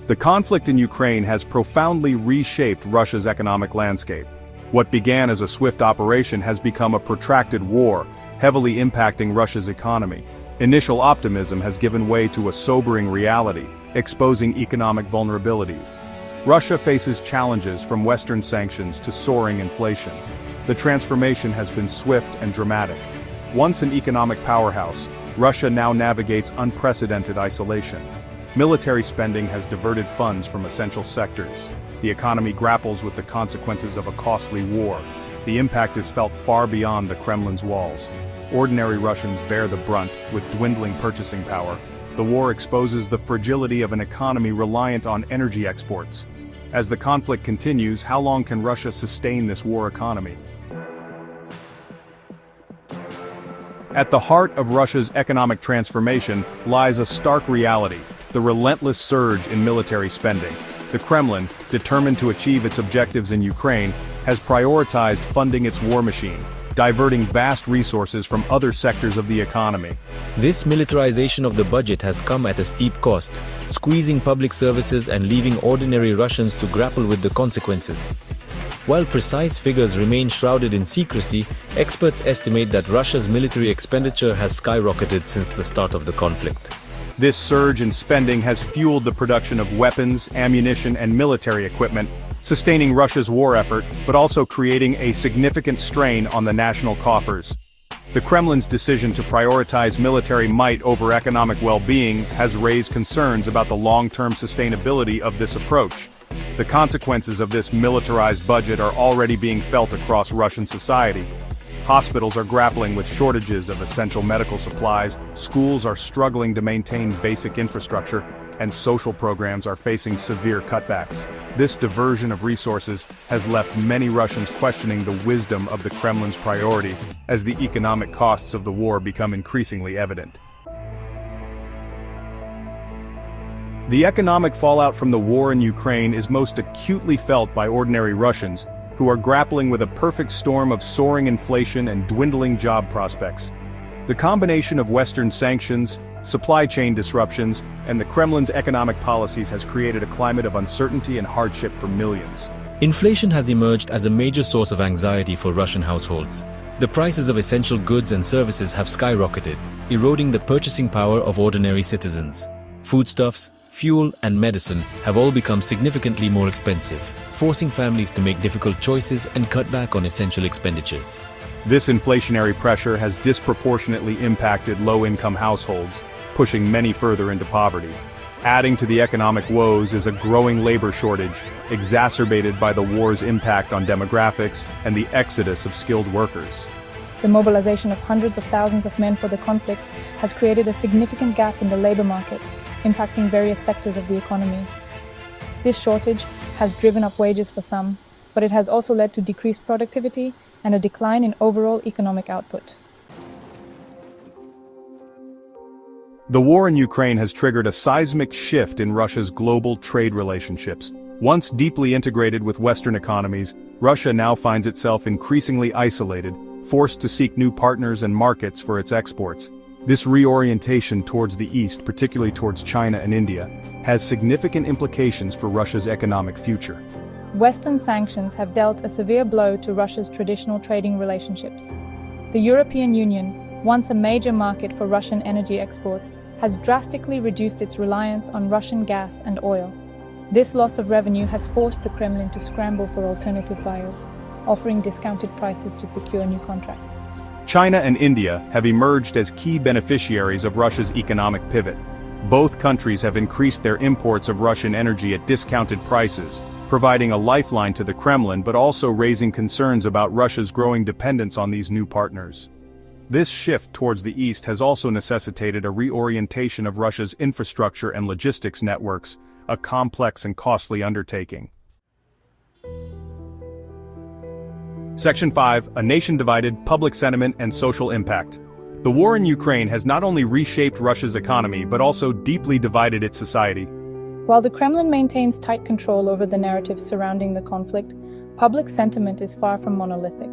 The conflict in Ukraine has profoundly reshaped Russia's economic landscape. What began as a swift operation has become a protracted war, heavily impacting Russia's economy. Initial optimism has given way to a sobering reality, exposing economic vulnerabilities. Russia faces challenges from Western sanctions to soaring inflation. The transformation has been swift and dramatic. Once an economic powerhouse, Russia now navigates unprecedented isolation. Military spending has diverted funds from essential sectors. The economy grapples with the consequences of a costly war. The impact is felt far beyond the Kremlin's walls. Ordinary Russians bear the brunt, with dwindling purchasing power. The war exposes the fragility of an economy reliant on energy exports. As the conflict continues, how long can Russia sustain this war economy? At the heart of Russia's economic transformation lies a stark reality: the relentless surge in military spending. The Kremlin, determined to achieve its objectives in Ukraine, has prioritized funding its war machine, diverting vast resources from other sectors of the economy. This militarization of the budget has come at a steep cost, squeezing public services and leaving ordinary Russians to grapple with the consequences. While precise figures remain shrouded in secrecy, experts estimate that Russia's military expenditure has skyrocketed since the start of the conflict. This surge in spending has fueled the production of weapons, ammunition, and military equipment, sustaining Russia's war effort, but also creating a significant strain on the national coffers. The Kremlin's decision to prioritize military might over economic well-being has raised concerns about the long-term sustainability of this approach. The consequences of this militarized budget are already being felt across Russian society. Hospitals are grappling with shortages of essential medical supplies, schools are struggling to maintain basic infrastructure, and social programs are facing severe cutbacks. This diversion of resources has left many Russians questioning the wisdom of the Kremlin's priorities as the economic costs of the war become increasingly evident. The economic fallout from the war in Ukraine is most acutely felt by ordinary Russians, who are grappling with a perfect storm of soaring inflation and dwindling job prospects. The combination of Western sanctions, supply chain disruptions, and the Kremlin's economic policies has created a climate of uncertainty and hardship for millions. Inflation has emerged as a major source of anxiety for Russian households. The prices of essential goods and services have skyrocketed, eroding the purchasing power of ordinary citizens. Foodstuffs, fuel, and medicine have all become significantly more expensive, forcing families to make difficult choices and cut back on essential expenditures. This inflationary pressure has disproportionately impacted low-income households, pushing many further into poverty. Adding to the economic woes is a growing labor shortage, exacerbated by the war's impact on demographics and the exodus of skilled workers. The mobilization of hundreds of thousands of men for the conflict has created a significant gap in the labor market, impacting various sectors of the economy. This shortage has driven up wages for some, but it has also led to decreased productivity and a decline in overall economic output. The war in Ukraine has triggered a seismic shift in Russia's global trade relationships. Once deeply integrated with Western economies, Russia now finds itself increasingly isolated, forced to seek new partners and markets for its exports. This reorientation towards the East, particularly towards China and India, has significant implications for Russia's economic future. Western sanctions have dealt a severe blow to Russia's traditional trading relationships. The European Union, once a major market for Russian energy exports, has drastically reduced its reliance on Russian gas and oil. This loss of revenue has forced the Kremlin to scramble for alternative buyers, offering discounted prices to secure new contracts. China and India have emerged as key beneficiaries of Russia's economic pivot. Both countries have increased their imports of Russian energy at discounted prices, providing a lifeline to the Kremlin but also raising concerns about Russia's growing dependence on these new partners. This shift towards the east has also necessitated a reorientation of Russia's infrastructure and logistics networks, a complex and costly undertaking. Section 5, A Nation Divided, Public Sentiment and Social Impact. The war in Ukraine has not only reshaped Russia's economy but also deeply divided its society. While the Kremlin maintains tight control over the narratives surrounding the conflict, public sentiment is far from monolithic.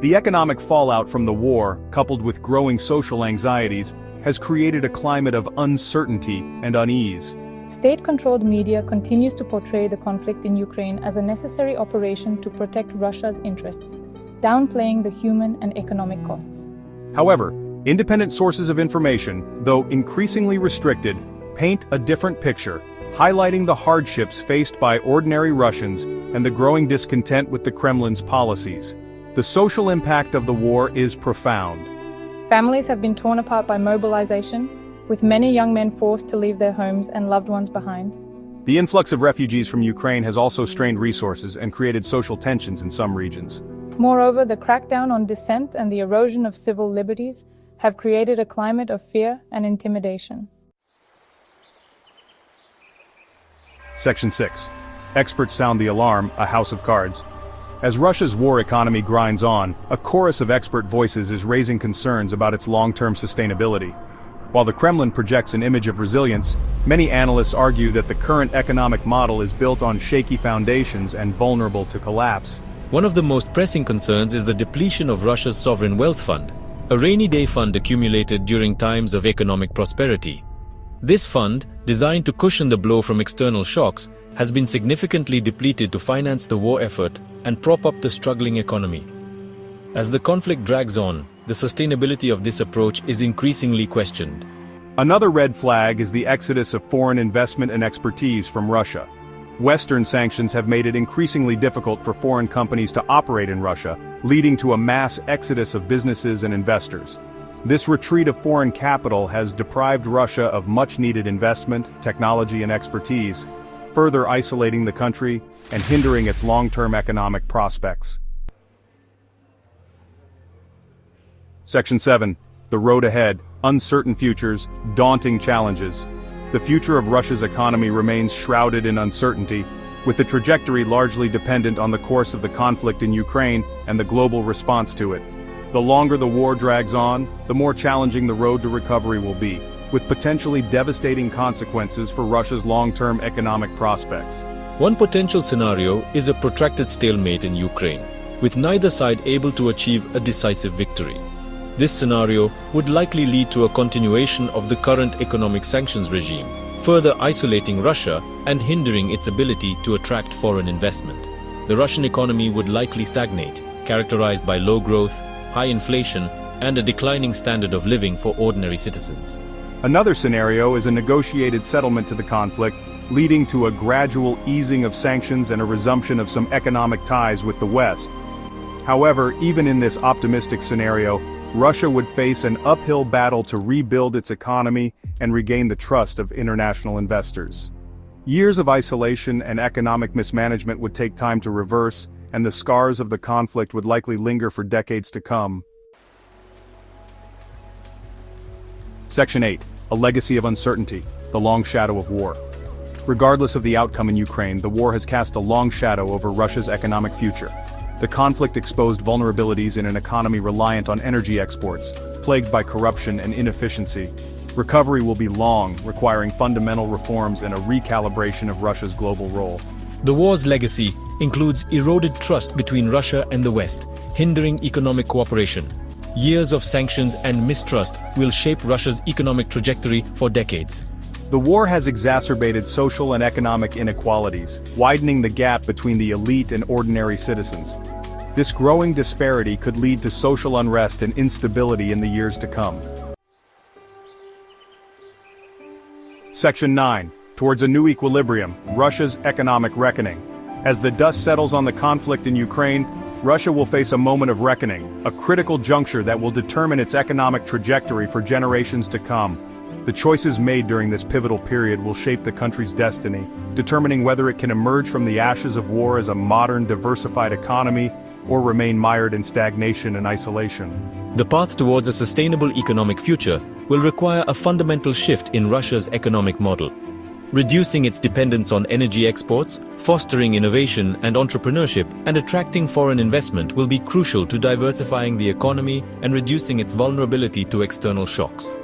The economic fallout from the war, coupled with growing social anxieties, has created a climate of uncertainty and unease. State-controlled media continues to portray the conflict in Ukraine as a necessary operation to protect Russia's interests, downplaying the human and economic costs. However, independent sources of information, though increasingly restricted, paint a different picture, highlighting the hardships faced by ordinary Russians and the growing discontent with the Kremlin's policies. The social impact of the war is profound. Families have been torn apart by mobilization, with many young men forced to leave their homes and loved ones behind. The influx of refugees from Ukraine has also strained resources and created social tensions in some regions. Moreover, the crackdown on dissent and the erosion of civil liberties have created a climate of fear and intimidation. Section 6. Experts sound the alarm, a house of cards. As Russia's war economy grinds on, a chorus of expert voices is raising concerns about its long-term sustainability. While the Kremlin projects an image of resilience, many analysts argue that the current economic model is built on shaky foundations and vulnerable to collapse. One of the most pressing concerns is the depletion of Russia's sovereign wealth fund, a rainy day fund accumulated during times of economic prosperity. This fund, designed to cushion the blow from external shocks, has been significantly depleted to finance the war effort and prop up the struggling economy. As the conflict drags on, the sustainability of this approach is increasingly questioned. Another red flag is the exodus of foreign investment and expertise from Russia. Western sanctions have made it increasingly difficult for foreign companies to operate in Russia, leading to a mass exodus of businesses and investors. This retreat of foreign capital has deprived Russia of much-needed investment, technology and expertise, further isolating the country and hindering its long-term economic prospects. Section 7. The road ahead, uncertain futures, daunting challenges. The future of Russia's economy remains shrouded in uncertainty, with the trajectory largely dependent on the course of the conflict in Ukraine and the global response to it. The longer the war drags on, the more challenging the road to recovery will be, with potentially devastating consequences for Russia's long-term economic prospects. One potential scenario is a protracted stalemate in Ukraine, with neither side able to achieve a decisive victory. This scenario would likely lead to a continuation of the current economic sanctions regime, further isolating Russia and hindering its ability to attract foreign investment. The Russian economy would likely stagnate, characterized by low growth, high inflation, and a declining standard of living for ordinary citizens. Another scenario is a negotiated settlement to the conflict, leading to a gradual easing of sanctions and a resumption of some economic ties with the West. However, even in this optimistic scenario, Russia would face an uphill battle to rebuild its economy and regain the trust of international investors. Years of isolation and economic mismanagement would take time to reverse, and the scars of the conflict would likely linger for decades to come. Section 8. A legacy of uncertainty, the long shadow of war. Regardless of the outcome in Ukraine, the war has cast a long shadow over Russia's economic future. The conflict exposed vulnerabilities in an economy reliant on energy exports, plagued by corruption and inefficiency. Recovery will be long, requiring fundamental reforms and a recalibration of Russia's global role. The war's legacy includes eroded trust between Russia and the West, hindering economic cooperation. Years of sanctions and mistrust will shape Russia's economic trajectory for decades. The war has exacerbated social and economic inequalities, widening the gap between the elite and ordinary citizens. This growing disparity could lead to social unrest and instability in the years to come. Section 9. Towards a new equilibrium, Russia's economic reckoning. As the dust settles on the conflict in Ukraine, Russia will face a moment of reckoning, a critical juncture that will determine its economic trajectory for generations to come. The choices made during this pivotal period will shape the country's destiny, determining whether it can emerge from the ashes of war as a modern, diversified economy, or remain mired in stagnation and isolation. The path towards a sustainable economic future will require a fundamental shift in Russia's economic model. Reducing its dependence on energy exports, fostering innovation and entrepreneurship, and attracting foreign investment will be crucial to diversifying the economy and reducing its vulnerability to external shocks.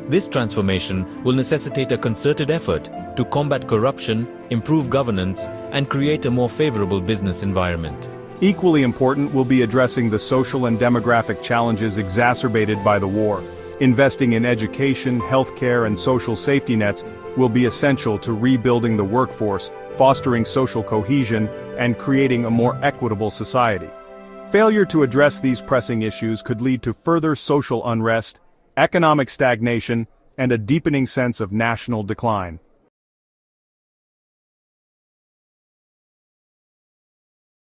This transformation will necessitate a concerted effort to combat corruption, improve governance, and create a more favorable business environment. Equally important will be addressing the social and demographic challenges exacerbated by the war. Investing in education, healthcare, and social safety nets will be essential to rebuilding the workforce, fostering social cohesion, and creating a more equitable society. Failure to address these pressing issues could lead to further social unrest, economic stagnation, and a deepening sense of national decline.